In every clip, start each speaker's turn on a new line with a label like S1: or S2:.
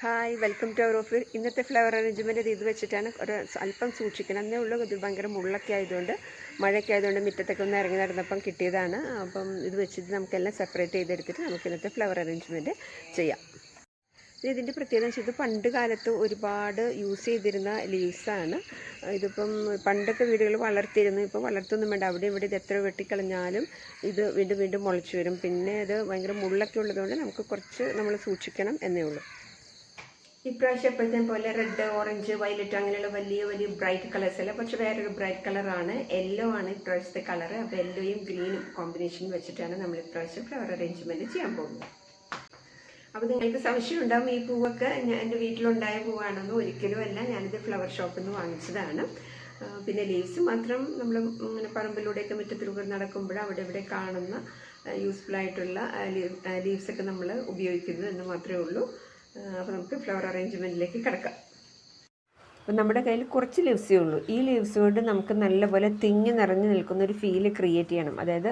S1: Hi, welcome to our Ophir. ഇന്നത്തെ flower arrangement ഇത് വെച്ചിട്ടാണ് അല്പം സൂക്ഷിക്കണം എന്നേ ഉള്ളൂ. ഇത് ഭയങ്കര മുള്ളൊക്കെ ആയതുകൊണ്ട്, മഴയൊക്കെ ആയതുകൊണ്ട് മുറ്റത്തൊക്കെ ഒന്ന് ഇറങ്ങി നടന്നപ്പം കിട്ടിയതാണ്. അപ്പം ഇത് വെച്ചിട്ട് നമുക്കെല്ലാം സെപ്പറേറ്റ് ചെയ്തെടുത്തിട്ട് നമുക്ക് ഇന്നത്തെ ഫ്ലവർ അറേഞ്ച്മെൻറ്റ് ചെയ്യാം. ഇതിൻ്റെ പ്രത്യേകത വെച്ചാൽ ഇത് പണ്ട് കാലത്ത് ഒരുപാട് യൂസ് ചെയ്തിരുന്ന ലീവ്സാണ്. ഇതിപ്പം പണ്ടൊക്കെ വീടുകൾ വളർത്തിയിരുന്നു, ഇപ്പോൾ വളർത്തൊന്നും വേണ്ട. അവിടെ ഇവിടെ ഇത് എത്ര വെട്ടിക്കളഞ്ഞാലും ഇത് വീണ്ടും വീണ്ടും മുളച്ചു വരും. പിന്നെ ഇത് ഭയങ്കര മുള്ളൊക്കെ ഉള്ളതുകൊണ്ട് നമുക്ക് കുറച്ച് നമ്മൾ സൂക്ഷിക്കണം എന്നേ ഉള്ളൂ. ഇപ്രാവശ്യം എപ്പോഴത്തെ പോലെ റെഡ്, ഓറഞ്ച്, വയലറ്റ് അങ്ങനെയുള്ള വലിയ വലിയ ബ്രൈറ്റ് കളേഴ്സ് അല്ല, പക്ഷെ വേറൊരു ബ്രൈറ്റ് കളറാണ്. യെല്ലോ ആണ് ഇപ്രാവശ്യത്തെ കളറ്. അപ്പോൾ യെല്ലോയും ഗ്രീനും കോമ്പിനേഷൻ വെച്ചിട്ടാണ് നമ്മൾ ഇപ്രാവശ്യം ഫ്ലവർ അറേഞ്ച്മെൻറ്റ് ചെയ്യാൻ പോകുന്നത്. അപ്പോൾ നിങ്ങൾക്ക് സംശയം ഉണ്ടാവും, ഈ പൂവൊക്കെ എൻ്റെ വീട്ടിലുണ്ടായ പൂവാണെന്ന്. ഒരിക്കലും അല്ല, ഞാനിത് ഫ്ലവർ ഷോപ്പിൽ നിന്ന് വാങ്ങിച്ചതാണ്. പിന്നെ ലീവ്സ് മാത്രം നമ്മൾ ഇങ്ങനെ പറമ്പിലൂടെയൊക്കെ മുറ്റത്തിലൂടെ നടക്കുമ്പോൾ അവിടെ ഇവിടെ കാണുന്ന യൂസ്ഫുൾ ആയിട്ടുള്ള ലീവ്സൊക്കെ നമ്മൾ ഉപയോഗിക്കുന്നു എന്ന് മാത്രമേ ഉള്ളൂ. അപ്പോൾ നമുക്ക് ഫ്ലവർ അറേഞ്ച്മെൻറ്റിലേക്ക് കിടക്കാം. അപ്പോൾ നമ്മുടെ കയ്യിൽ കുറച്ച് ലീവ്സേ ഉള്ളൂ. ഈ ലീവ്സ് കൊണ്ട് നമുക്ക് നല്ലപോലെ തിങ്ങി നിറഞ്ഞു നിൽക്കുന്നൊരു ഫീൽ ക്രിയേറ്റ് ചെയ്യണം. അതായത്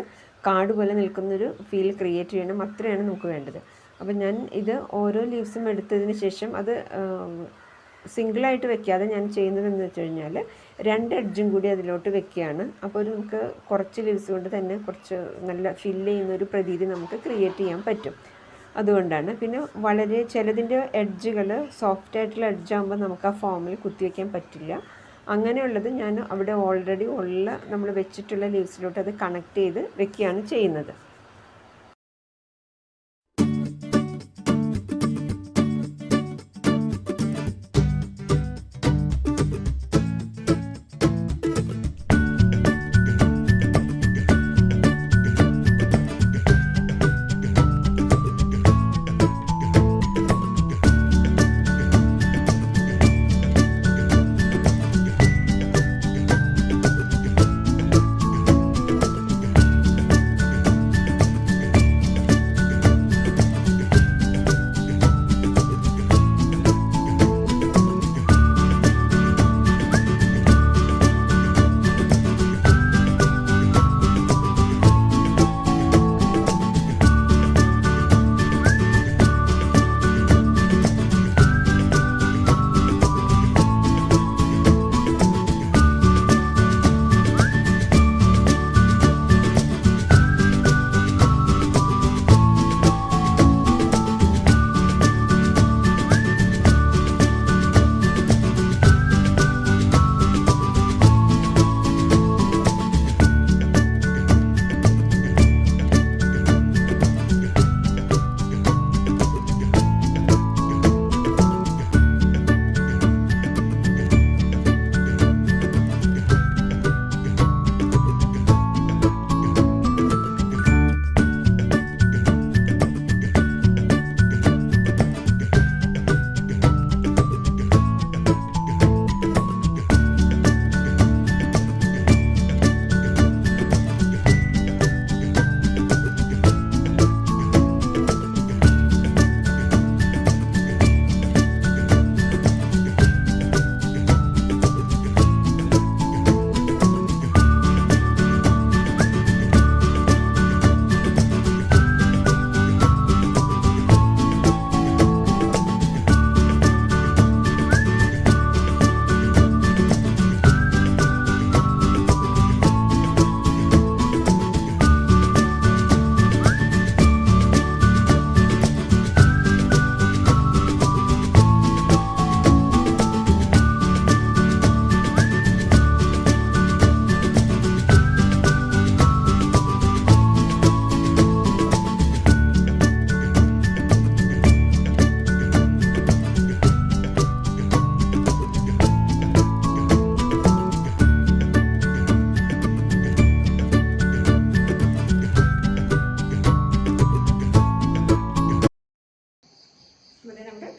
S1: കാട് പോലെ നിൽക്കുന്നൊരു ഫീൽ ക്രിയേറ്റ് ചെയ്യണം. അത്രയാണ് നമുക്ക് വേണ്ടത്. അപ്പോൾ ഞാൻ ഇത് ഓരോ ലീവ്സും എടുത്തതിന് ശേഷം അത് സിംഗിളായിട്ട് വെക്കാതെ ഞാൻ ചെയ്യുന്നതെന്ന് വെച്ച് കഴിഞ്ഞാൽ 2 എഡ്ജും കൂടി അതിലോട്ട് വെക്കുകയാണ്. അപ്പോൾ നമുക്ക് കുറച്ച് ലീവ്സ് കൊണ്ട് തന്നെ കുറച്ച് നല്ല ഫില്ല് ചെയ്യുന്നൊരു പ്രതീതി നമുക്ക് ക്രിയേറ്റ് ചെയ്യാൻ പറ്റും. അതുകൊണ്ടാണ്. പിന്നെ വളരെ ചിലതിൻ്റെ എഡ്ജുകൾ സോഫ്റ്റ് ആയിട്ടുള്ള എഡ്ജാകുമ്പോൾ നമുക്ക് ആ ഫോമിൽ കുത്തിവെക്കാൻ പറ്റില്ല. അങ്ങനെയുള്ളത് ഞാൻ അവിടെ ഓൾറെഡി ഉള്ള നമ്മൾ വെച്ചിട്ടുള്ള ലീവ്സിലോട്ട് അത് കണക്ട് ചെയ്ത് വെക്കുകയാണ് ചെയ്യുന്നത്.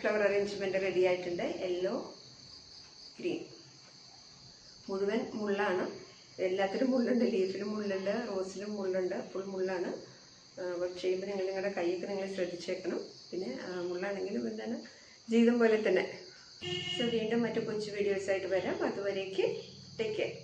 S1: ഫ്ലവർ അറേഞ്ച്മെൻറ്റ് റെഡി ആയിട്ടുണ്ട്. യെല്ലോ, ഗ്രീൻ, മുഴുവൻ മുള്ളാണ്. എല്ലാത്തിലും മുള്ളുണ്ട്. ലീഫിലും മുള്ളുണ്ട്, റോസിലും മുള്ളുണ്ട്, ഫുൾ മുള്ളാണ്. ചെയ്യുമ്പോൾ നിങ്ങളുടെ കൈയൊക്കെ നിങ്ങൾ ശ്രദ്ധിച്ചേക്കണം. പിന്നെ മുള്ളാണെങ്കിലും എന്താണ് ജീവിതം പോലെ തന്നെ. സോ വീണ്ടും മറ്റു കൊച്ചു വീഡിയോസായിട്ട് വരാം. അതുവരേക്ക് ടേക്ക് കെയർ.